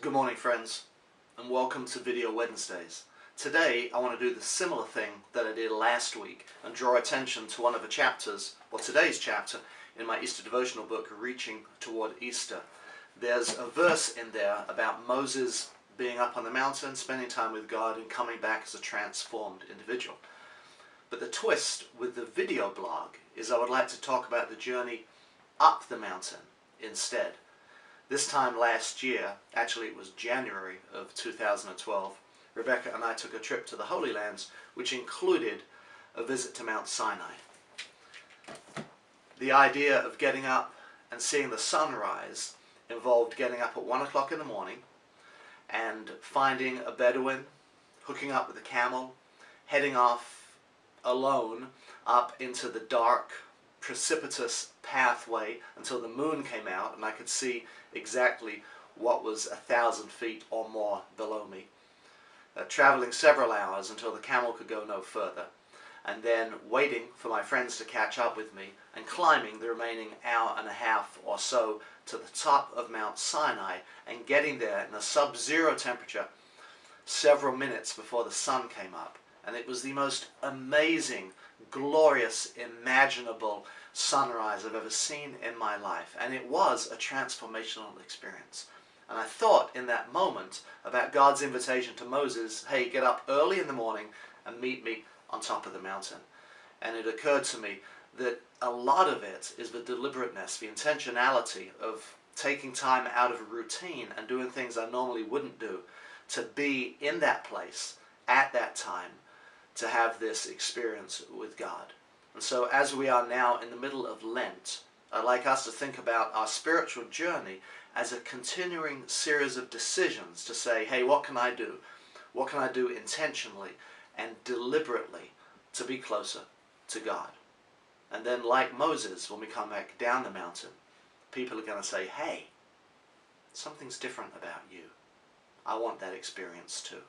Good morning, friends, and welcome to Video Wednesdays. Today I want to do the similar thing that I did last week and draw attention to one of the chapters, or today's chapter, in my Easter devotional book, Reaching Toward Easter. There's a verse in there about Moses being up on the mountain, spending time with God, and coming back as a transformed individual. But the twist with the video blog is I would like to talk about the journey up the mountain instead. This time last year, actually it was January of 2012, Rebecca and I took a trip to the Holy Lands, which included a visit to Mount Sinai. The idea of getting up and seeing the sunrise involved getting up at 1 o'clock in the morning and finding a Bedouin, hooking up with a camel, heading off alone up into the dark, precipitous pathway until the moon came out and I could see exactly what was 1,000 feet or more below me. Traveling several hours until the camel could go no further, and then waiting for my friends to catch up with me and climbing the remaining hour and a half or so to the top of Mount Sinai and getting there in a sub-zero temperature several minutes before the sun came up. And it was the most amazing, glorious, imaginable sunrise I've ever seen in my life. And it was a transformational experience. And I thought in that moment about God's invitation to Moses, hey, get up early in the morning and meet me on top of the mountain. And it occurred to me that a lot of it is the deliberateness, the intentionality of taking time out of a routine and doing things I normally wouldn't do to be in that place at that time, to have this experience with God. And so as we are now in the middle of Lent, I'd like us to think about our spiritual journey as a continuing series of decisions to say, hey, what can I do? What can I do intentionally and deliberately to be closer to God? And then like Moses, when we come back down the mountain, people are going to say, hey, something's different about you. I want that experience too.